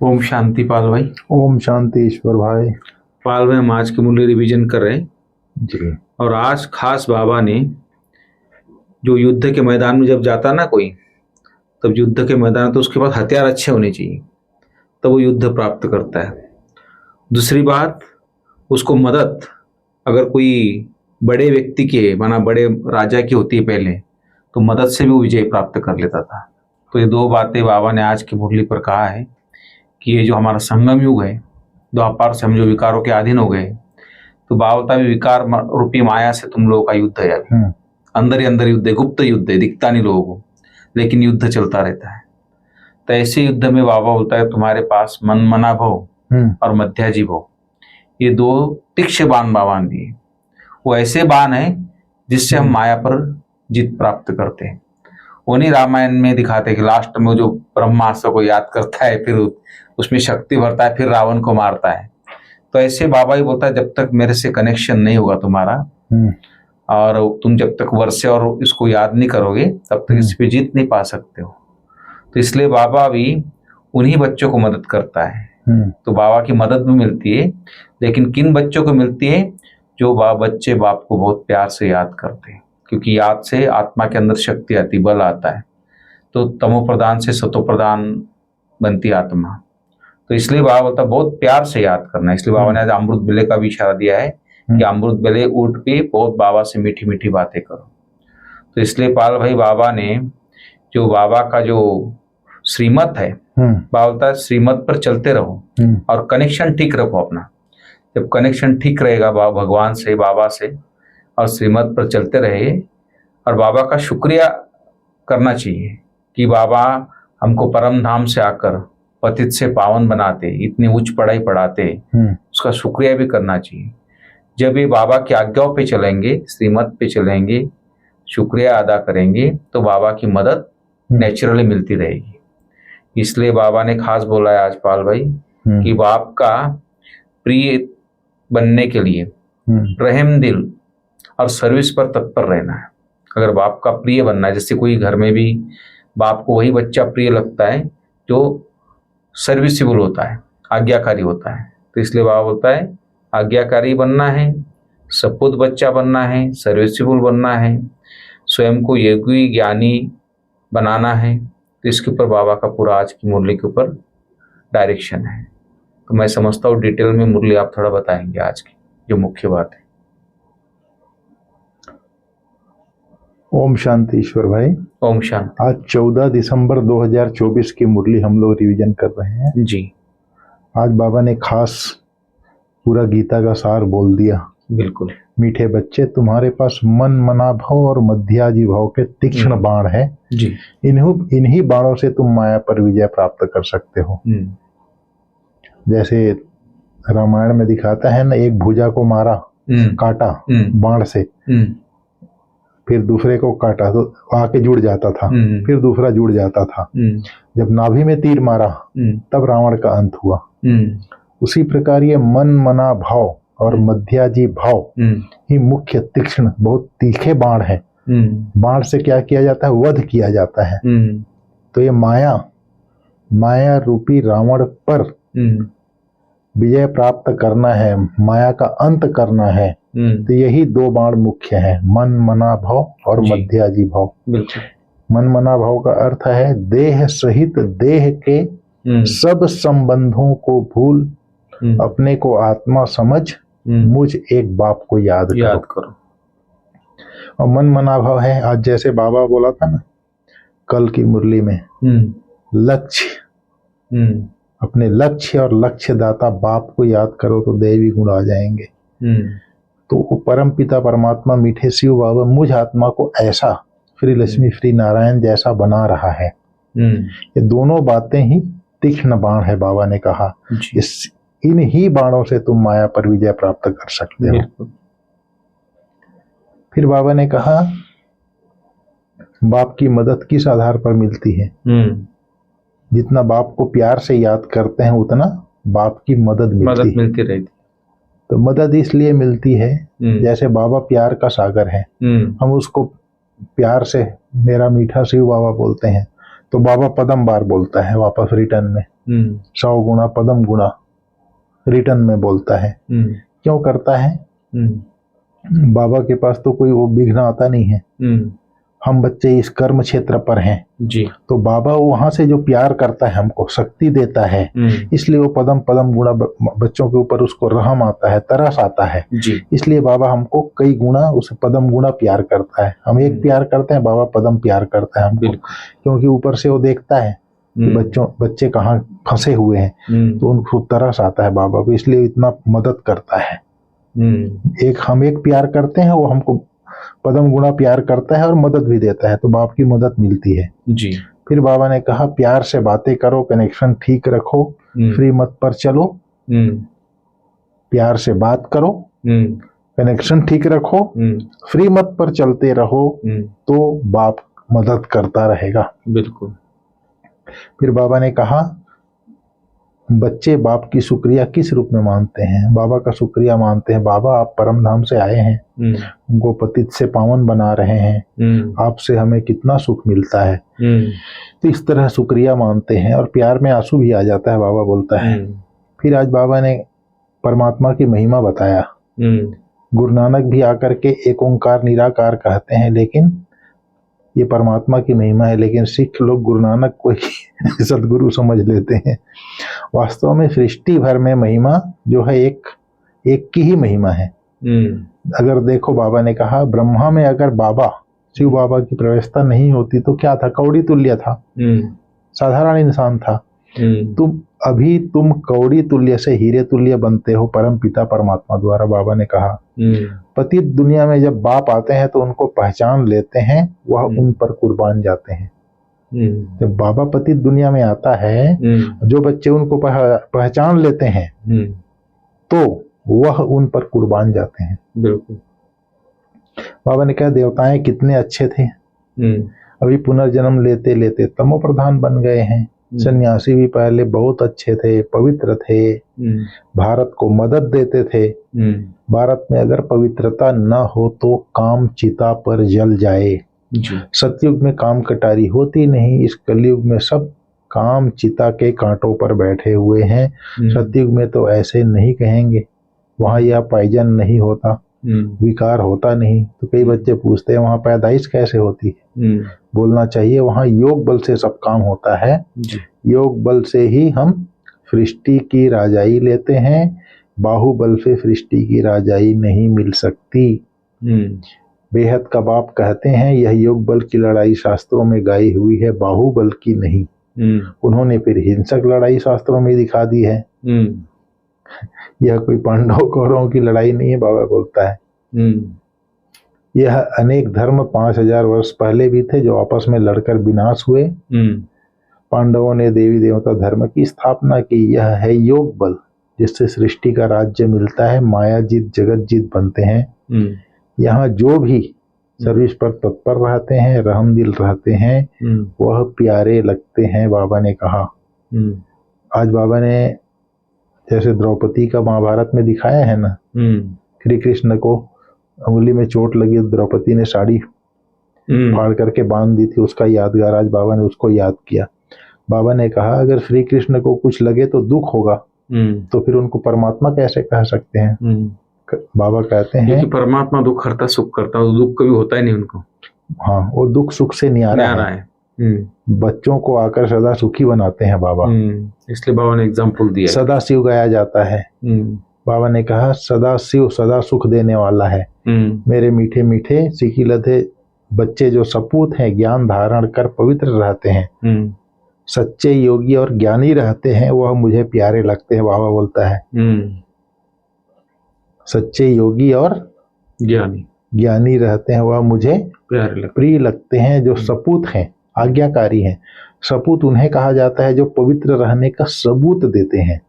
ओम शांति पाल भाई। ओम शांति ईश्वर भाई। पाल भाई, हम आज की मूल्य रिवीजन कर रहे हैं जी। और आज खास बाबा ने जो युद्ध के मैदान में जब जाता ना कोई, तब युद्ध के मैदान में तो उसके पास हथियार अच्छे होने चाहिए, तब वो युद्ध प्राप्त करता है। दूसरी बात, उसको मदद अगर कोई बड़े व्यक्ति के माना बड़े राजा की होती है पहले, तो मदद से भी वो विजय प्राप्त कर लेता था। तो ये दो बातें बाबा ने आज की मुरली पर कहा है कि ये जो हमारा संगम युग है, द्वापर से हम जो विकारों के अधीन हो गए, तो बावता भी विकार रूपी माया से तुम लोगों का युद्ध है। अभी अंदर ही अंदर युद्ध है, गुप्त युद्ध है, दिखता नहीं लोगों को, लेकिन युद्ध चलता रहता है। तो ऐसे युद्ध में बाबा बोलता है तुम्हारे पास मन मना भव और मध्याजी भव, ये दो तीक्ष्ण बाण बाबा ने दिए। वो ऐसे बाण है जिससे हम माया पर जीत प्राप्त करते हैं। उन्हीं रामायण में दिखाते हैं कि लास्ट में जो ब्रह्मास्त्र को याद करता है, फिर उसमें शक्ति भरता है, फिर रावण को मारता है। तो ऐसे बाबा ही बोलता है जब तक मेरे से कनेक्शन नहीं होगा तुम्हारा, और तुम जब तक वर्षे और इसको याद नहीं करोगे, तब तक इस पे जीत नहीं पा सकते हो। तो इसलिए बाबा भी उन्हीं बच्चों को मदद करता है। तो बाबा की मदद भी मिलती है, लेकिन किन बच्चों को मिलती है? जो बच्चे बाप को बहुत प्यार से याद करते हैं, क्योंकि याद से आत्मा के अंदर शक्ति आती, बल आता है। तो तमो प्रधान से सतो प्रधान बनती आत्मा। तो इसलिए बाबा बोलता बहुत प्यार से याद करना है। इसलिए बाबा ने आज अमृत बेले का भी इशारा दिया है कि अमृत बेले उठ के बहुत बाबा से मीठी मीठी बातें करो। तो इसलिए पाल भाई, बाबा ने जो बाबा का जो श्रीमत है, बाबा बोलता है श्रीमत पर चलते रहो और कनेक्शन ठीक रखो अपना। जब कनेक्शन ठीक रहेगा भगवान से, बाबा से, और श्रीमत पर चलते रहे, और बाबा का शुक्रिया करना चाहिए कि बाबा हमको परम धाम से आकर पतित से पावन बनाते, इतनी उच्च पढ़ाई पढ़ाते, उसका शुक्रिया भी करना चाहिए। जब ये बाबा की आज्ञाओं पे चलेंगे, श्रीमत पे चलेंगे, शुक्रिया अदा करेंगे, तो बाबा की मदद नेचुरली मिलती रहेगी। इसलिए बाबा ने खास बोला है आज पाल भाई कि बाप का प्रिय बनने के लिए रहम दिल और सर्विस पर तत्पर रहना है। अगर बाप का प्रिय बनना है, जैसे कोई घर में भी बाप को वही बच्चा प्रिय लगता है जो सर्विसेबल होता है, आज्ञाकारी होता है। तो इसलिए बाबा बोलता है आज्ञाकारी बनना है, सपूत बच्चा बनना है, सर्विसेबल बनना है, स्वयं को योगी ज्ञानी बनाना है। तो इसके ऊपर बाबा का पूरा आज की मुरली के ऊपर डायरेक्शन है। तो मैं समझता हूँ डिटेल में मुरली आप थोड़ा बताएंगे आज की जो मुख्य बात है। ओम शांति ईश्वर भाई। ओम शांति। आज 14 दिसंबर 2024 की मुरली हम लोग रिवीजन कर रहे हैं जी। आज बाबा ने खास पूरा गीता का सार बोल दिया। बिल्कुल। मीठे बच्चे, तुम्हारे पास मन मना भाव और मध्याजी भाव के तीक्ष्ण बाण है जी। इन्हीं बाणों से तुम माया पर विजय प्राप्त कर सकते हो। जैसे रामायण में दिखाता है ना, एक भुजा को मारा, काटा बाण से, फिर दूसरे को काटा तो आके जुड़ जाता था, फिर दूसरा जुड़ जाता था। जब नाभि में तीर मारा तब रावण का अंत हुआ। उसी प्रकार ये मन मना भाव और मध्याजी भाव ही मुख्य तीक्ष्ण बहुत तीखे बाण है। बाण से क्या किया जाता है? वध किया जाता है। तो ये माया रूपी रावण पर विजय प्राप्त करना है, माया का अंत करना है। तो यही दो बाण मुख्य हैं, मन मना भाव और मध्याजी भाव। मन मना भाव का अर्थ है देह सहित देह के सब संबंधों को भूल अपने को आत्मा समझ मुझ एक बाप को याद करो। और मन मना भाव है आज जैसे बाबा बोला था ना कल की मुरली में, लक्ष्य, अपने लक्ष्य और लक्ष्य दाता बाप को याद करो तो दैवी गुण आ जाएंगे। तो परम पिता परमात्मा मीठे शिव बाबा मुझ आत्मा को ऐसा श्री लक्ष्मी श्री नारायण जैसा बना रहा है। ये दोनों बातें ही तीक्ष्ण बाण है। बाबा ने कहा इन ही बाणों से तुम माया पर विजय प्राप्त कर सकते हो। फिर बाबा ने कहा बाप की मदद किस आधार पर मिलती है? जितना बाप को प्यार से याद करते हैं उतना बाप की मदद मिलती रहती। तो मदद इसलिए मिलती है जैसे बाबा प्यार का सागर है, हम उसको प्यार से मेरा मीठा शिव बाबा बोलते हैं, तो बाबा पदम बार बोलता है वापस रिटर्न में। 100 गुणा पदम गुणा रिटर्न में बोलता है। क्यों करता है? बाबा के पास तो कोई वो विघ्न आता नहीं है। हम बच्चे इस कर्म क्षेत्र पर हैं जी, तो बाबा वहां से जो प्यार करता है, हमको शक्ति देता है, इसलिए वो पदम पदम गुणा बच्चों के ऊपर उसको रहम आता है, तरस आता है जी, इसलिए बाबा हमको कई गुणा उसे पदम गुणा प्यार करता है। हम एक प्यार करते हैं, बाबा पदम प्यार करता है हमको, क्योंकि ऊपर से वो देखता है कि बच्चे कहाँ फंसे हुए हैं, तो उनको तरस आता है बाबा को, इसलिए इतना मदद करता है। हम एक प्यार करते हैं, वो हमको पदम गुणा प्यार करता है और मदद भी देता है, तो बाप की मदद मिलती है जी। फिर बाबा ने कहा प्यार से बातें करो, कनेक्शन ठीक रखो, फ्री मत पर चलो। प्यार से बात करो, कनेक्शन ठीक रखो, फ्री मत पर चलते रहो, तो बाप मदद करता रहेगा। बिल्कुल। फिर बाबा ने कहा बच्चे बाप की शुक्रिया किस रूप में मानते हैं? बाबा का शुक्रिया मानते हैं, बाबा आप परम धाम से आए हैं, हमको पतित से पावन बना रहे हैं, आपसे हमें कितना सुख मिलता है। तो इस तरह शुक्रिया मानते हैं और प्यार में आंसू भी आ जाता है, बाबा बोलता है। फिर आज बाबा ने परमात्मा की महिमा बताया। गुरु नानक भी आकर के एक ओंकार निराकार कहते हैं, लेकिन ये परमात्मा की महिमा है, लेकिन सिख लोग गुरु नानक को ही सदगुरु समझ लेते हैं। वास्तव में सृष्टि भर में महिमा जो है एक की ही महिमा है। अगर देखो बाबा ने कहा ब्रह्मा में अगर बाबा शिव बाबा की प्रवेशता नहीं होती तो क्या था? कौड़ी तुल्य था, साधारण इंसान था। तुम कौड़ी तुल्य से हीरे तुल्य बनते हो परम पिता परमात्मा द्वारा। बाबा ने कहा पतित दुनिया में जब बाप आते हैं तो उनको पहचान लेते हैं, वह उन पर कुर्बान जाते हैं। जब बाबा पतित दुनिया में आता है, जो बच्चे उनको पहचान लेते हैं तो वह उन पर कुर्बान जाते हैं। बिल्कुल। बाबा ने कहा देवताएं कितने अच्छे थे, अभी पुनर्जन्म लेते लेते तमो प्रधान बन गए हैं। सन्यासी भी पहले बहुत अच्छे थे, पवित्र थे, भारत को मदद देते थे। भारत में अगर पवित्रता न हो तो काम चिता पर जल जाए। सतयुग में काम कटारी होती नहीं, इस कलयुग में सब काम चिता के कांटों पर बैठे हुए हैं। सतयुग में तो ऐसे नहीं कहेंगे, वहां यह पाइजन नहीं होता, विकार होता नहीं। तो कई बच्चे पूछते हैं वहां पैदाइश कैसे होती है? बोलना चाहिए वहां योग बल से सब काम होता है। योग बल से ही हम सृष्टि की राजाई लेते हैं, बाहुबल से सृष्टि की राजाई नहीं मिल सकती। बेहद का बाप कहते हैं यह योग बल की लड़ाई शास्त्रों में गाई हुई है, बाहुबल की नहीं। उन्होंने फिर हिंसक लड़ाई शास्त्रों में दिखा दी है। यह कोई पांडव कौरवों की लड़ाई नहीं है, बाबा बोलता है। यह अनेक धर्म 5000 वर्ष पहले भी थे जो आपस में लड़कर विनाश हुए। पांडवों ने देवी देवता धर्म की स्थापना की। यह है योग बल जिससे सृष्टि का राज्य मिलता है, माया जीत जगत जीत बनते हैं। यहाँ जो भी सर्विस पर तत्पर रहते हैं, रहमदिल रहते हैं, वह प्यारे लगते हैं, बाबा ने कहा। आज बाबा ने जैसे द्रौपदी का महाभारत में दिखाया है ना, श्री कृष्ण को उंगली में चोट लगी, द्रौपदी ने साड़ी फाड़ करके बांध दी थी, उसका यादगार आज बाबा ने उसको याद किया। बाबा ने कहा अगर श्री कृष्ण को कुछ लगे तो दुख होगा, तो फिर उनको परमात्मा कैसे कह सकते हैं? बाबा कहते हैं कि परमात्मा दुख करता सुख करता, तो दुख कभी होता ही नहीं उनको। हाँ, वो दुख सुख से न्यारा है। बच्चों को आकर सदा सुखी बनाते हैं बाबा, इसलिए बाबा ने एग्जाम्पल दिया। सदा शिव गाया जाता है। बाबा ने कहा सदा शिव सदा सुख देने वाला है। मेरे मीठे मीठे सीखी लधे बच्चे जो सपूत हैं, ज्ञान धारण कर पवित्र रहते हैं, सच्चे योगी और ज्ञानी रहते हैं, वह मुझे प्यारे लगते हैं। बाबा बोलता है सच्चे योगी और ज्ञानी रहते हैं, वह मुझे प्रिय लगते हैं। जो सपूत हैं, आज्ञाकारी हैं। सपूत उन्हें कहा जाता है जो पवित्र रहने का सबूत देते हैं।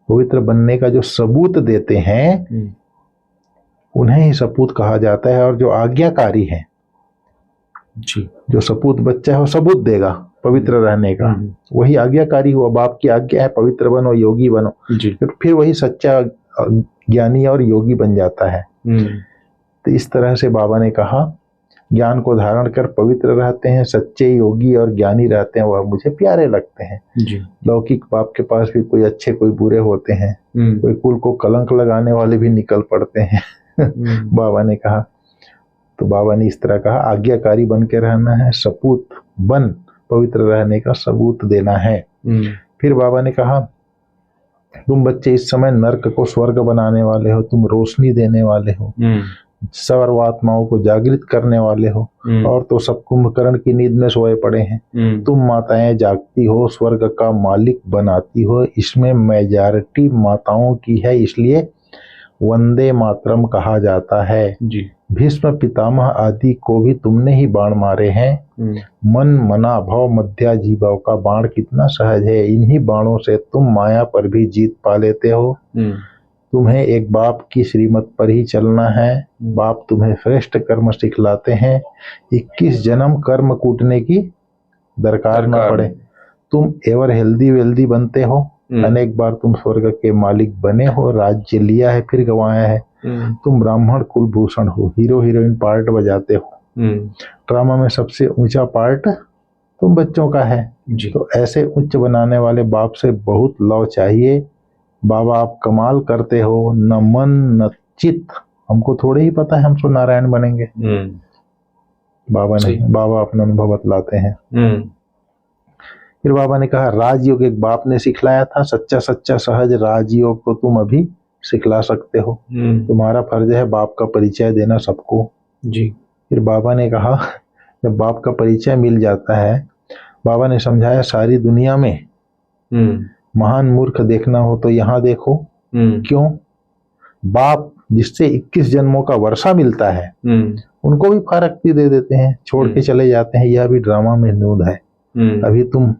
पवित्र बनने का जो सबूत देते हैं उन्हें ही सपूत कहा जाता है। और जो आज्ञाकारी है, जो सपूत बच्चा है वो सबूत देगा पवित्र रहने का, वही आज्ञाकारी हुआ। बाप की आज्ञा है पवित्र बनो, योगी बनो, फिर वही सच्चा ज्ञानी और योगी बन जाता है। तो इस तरह से बाबा ने कहा ज्ञान को धारण कर पवित्र रहते हैं, सच्चे योगी और ज्ञानी रहते हैं, वह मुझे प्यारे लगते हैं। जी। लौकिक बाप के पास भी कोई अच्छे कोई बुरे होते हैं, कोई कुल को कलंक लगाने वाले भी निकल पड़ते हैं। बाबा ने कहा, तो बाबा ने इस तरह कहा, आज्ञाकारी बन के रहना है, सपूत बन पवित्र रहने का सबूत देना है। फिर बाबा ने कहा, तुम बच्चे इस समय नर्क को स्वर्ग बनाने वाले हो, तुम रोशनी देने वाले हो, सर्वात्माओं को जागृत करने वाले हो, और तो सब कुंभकर्ण की नींद में सोए पड़े हैं। तुम माताएं जागती हो, स्वर्ग का मालिक बनाती हो, इसमें मेजॉरिटी माताओं की है, इसलिए वंदे मातरम कहा जाता है। जी। भीष्म पितामह आदि को भी तुमने ही बाण मारे हैं। मन मना भव मध्या जीवाओं का बाण कितना सहज है, इन्हीं बाणों से तुम माया पर भी जीत पा लेते हो। तुम्हें एक बाप की श्रीमत पर ही चलना है, बाप तुम्हें श्रेष्ठ कर्म सिखलाते हैं, 21 जन्म कर्म कूटने की दरकार ना पड़े। तुम एवर हेल्दी वेल्दी बनते हो, अनेक बार तुम स्वर्ग के मालिक बने हो, राज्य लिया है फिर गंवाया है। तुम ब्राह्मण कुलभूषण हो, हीरो हीरोइन पार्ट बजाते हो, ड्रामा में सबसे ऊंचा पार्ट तुम बच्चों का है। तो ऐसे उच्च बनाने वाले बाप से बहुत लव चाहिए। बाबा आप कमाल करते हो, न मन न चित्त, हमको थोड़े ही पता है हम तो नारायण बनेंगे। बाबा ने, बाबा अपना अनुभव बतलाते हैं। फिर बाबा ने कहा, राजयोग एक बाप ने सिखलाया था, सच्चा सच्चा सहज राजयोग तो तुम अभी सिखला सकते हो। तुम्हारा फर्ज है बाप का परिचय देना सबको। जी। फिर बाबा ने कहा, जब बाप का परिचय मिल जाता है, बाबा ने समझाया, सारी दुनिया में महान मूर्ख देखना हो तो यहाँ देखो। क्यों? बाप जिससे 21 जन्मों का वर्षा मिलता है, उनको भी फारक्ति दे देते हैं, छोड़ के चले जाते हैं। यह भी ड्रामा में नूद है। अभी तुम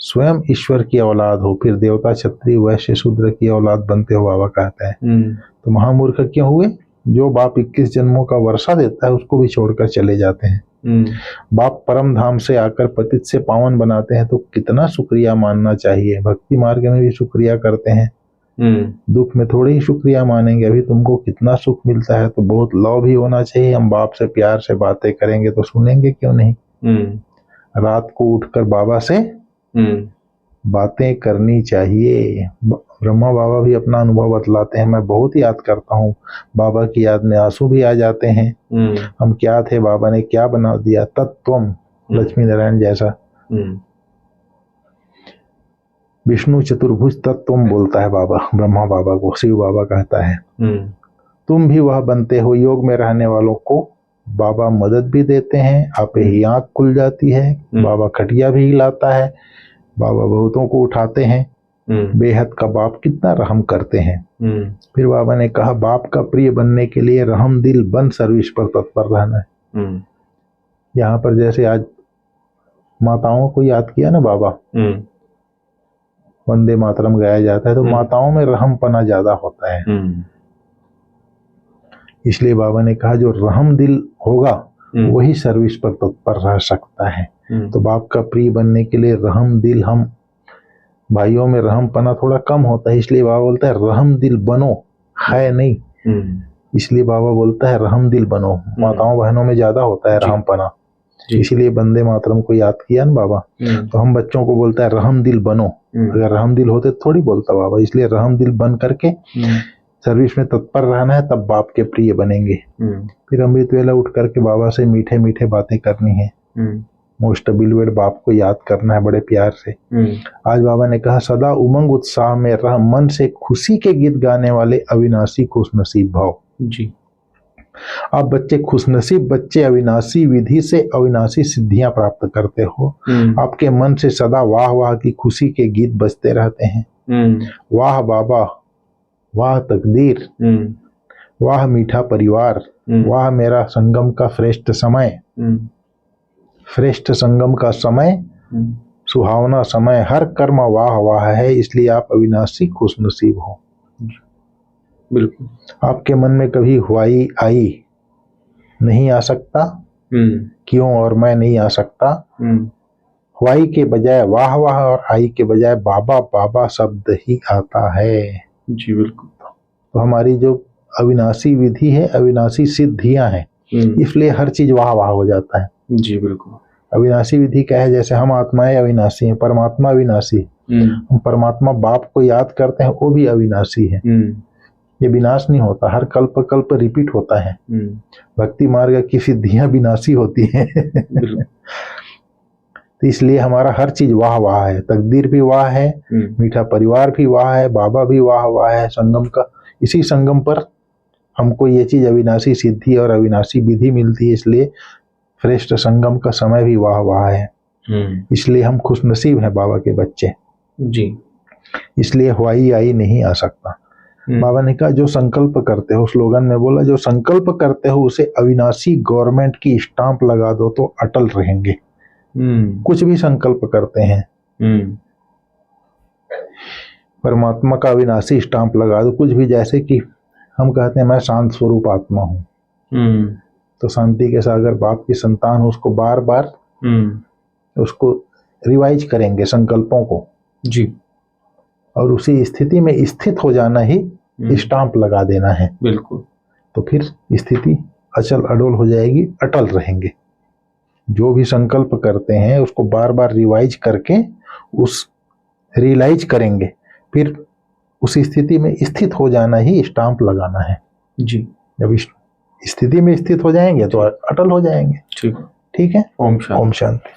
स्वयं ईश्वर की औलाद हो, फिर देवता क्षत्रिय वैश्य शूद्र की औलाद बनते हो, बाबा कहता है। तो महामूर्ख क्यों हुए? जो बाप 21 जन्मों का वर्षा देता है उसको भी छोड़कर चले जाते हैं। बाप परम धाम से आकर पतित से पावन बनाते हैं, तो कितना शुक्रिया मानना चाहिए। भक्ति मार्ग में भी शुक्रिया करते हैं, दुख में थोड़ी ही शुक्रिया मानेंगे। अभी तुमको कितना सुख मिलता है, तो बहुत लव भी होना चाहिए। हम बाप से प्यार से बातें करेंगे तो सुनेंगे क्यों नहीं। रात को उठकर बाबा से बातें करनी चाहिए। ब्रह्मा बाबा भी अपना अनुभव बतलाते हैं, मैं बहुत याद करता हूँ, बाबा की याद में आंसू भी आ जाते हैं। हम क्या थे, बाबा ने क्या बना दिया, तत्वम, लक्ष्मी नारायण जैसा। विष्णु चतुर्भुज तत्वम बोलता है बाबा, ब्रह्मा बाबा को शिव बाबा कहता है। तुम भी वह बनते हो। योग में रहने वालों को बाबा मदद भी देते हैं, आप ही आंख खुल जाती है। बाबा खटिया भी हिलाता है, बाबा बहुतों को उठाते हैं। बेहद का बाप कितना रहम करते हैं। फिर बाबा ने कहा, बाप का प्रिय बनने के लिए रहम दिल बन सर्विस पर तत्पर रहना है। यहाँ पर जैसे आज माताओं को याद किया ना बाबा, वंदे मातरम गाया जाता है, तो माताओं में रहमपना ज्यादा होता है। इसलिए बाबा ने कहा, जो रहम दिल होगा वही सर्विस पर तत्पर रह सकता है। तो बाप का प्रिय बनने के लिए रहम दिल, हम भाइयों में रहमपना थोड़ा कम होता है, इसलिए बाबा बोलता है रहम दिल बनो, है नहीं। इसलिए बाबा बोलता है रहम दिल बनो। माताओं बहनों में ज्यादा होता है रहमपना, इसीलिए वंदे मातरम को याद किया ना बाबा। तो हम बच्चों को बोलता है रहम दिल बनो। अगर रहम दिल होते थोड़ी बोलता बाबा, इसलिए रहम दिल बन करके सर्विस में तत्पर रहना है, तब बाप के प्रिय बनेंगे। फिर अमृत वेला उठ करके बाबा से मीठे मीठे बातें करनी है, मोस्ट बिलवेड बाप को याद करना है बड़े प्यार से। आज बाबा ने कहा, सदा उमंग उत्साह में रह, मन से खुशी के गीत गाने वाले अविनाशी खुशनसीब भाव। जी। आप बच्चे खुशनसीब बच्चे, अविनाशी विधि से अविनाशी सिद्धियां प्राप्त करते हो। आपके मन से सदा वाह वाह की खुशी के गीत बजते रहते हैं। वाह बाबा, वाह तकदीर, वाह मीठा परिवार, वाह मेरा संगम का श्रेष्ठ समय, श्रेष्ठ संगम का समय, सुहावना समय, हर कर्म वाह वाह है। इसलिए आप अविनाशी खुशनसीब हो। बिल्कुल। आपके मन में कभी हुआई आई नहीं आ सकता, क्यों और मैं नहीं आ सकता। हुआई के बजाय वाह वाह और आई के बजाय बाबा बाबा शब्द ही आता है। जी बिल्कुल। तो हमारी जो अविनाशी विधि है, अविनाशी सिद्धियां हैं, इसलिए हर चीज वाह वाह हो जाता है। जी बिल्कुल। अविनाशी विधि क्या है? जैसे हम आत्माएं अविनाशी हैं, परमात्मा अविनाशी है। हम परमात्मा बाप को याद करते हैं, वो भी अविनाशी है। ये विनाश नहीं होता, हर कल्प कल्प रिपीट होता है। भक्ति मार्ग की सिद्धियां विनाशी होती हैं। तो इसलिए हमारा हर चीज वाह वाह है, तकदीर भी वाह है, मीठा परिवार भी वाह है, बाबा भी वाह वाह है, संगम का, इसी संगम पर हमको ये चीज अविनाशी सिद्धि और अविनाशी विधि मिलती है। इसलिए श्रेष्ठ संगम का समय भी वाह वाह है। इसलिए हम खुशनसीब हैं बाबा के बच्चे जी। इसलिए हवाई आई नहीं आ सकता। बाबा ने कहा जो संकल्प करते हो, स्लोगन में बोला जो संकल्प करते हो उसे अविनाशी गवर्नमेंट की स्टांप लगा दो तो अटल रहेंगे। कुछ भी संकल्प करते हैं, परमात्मा का अविनाशी स्टांप लगा दो। कुछ भी, जैसे कि हम कहते हैं मैं शांत स्वरूप आत्मा हूँ, तो शांति के सागर बाप की संतान, उसको बार बार उसको रिवाइज करेंगे संकल्पों को जी, और उसी स्थिति में स्थित हो जाना ही स्टांप लगा देना है। बिल्कुल। तो फिर स्थिति अचल अडोल हो जाएगी, अटल रहेंगे। जो भी संकल्प करते हैं उसको बार बार रिवाइज करके उस रियलाइज करेंगे, फिर उस स्थिति में स्थित हो जाना ही स्टांप लगाना है जी। जब इस स्थिति में स्थित हो जाएंगे तो अटल हो जाएंगे। ठीक है। ओम शांति। ओम शांति।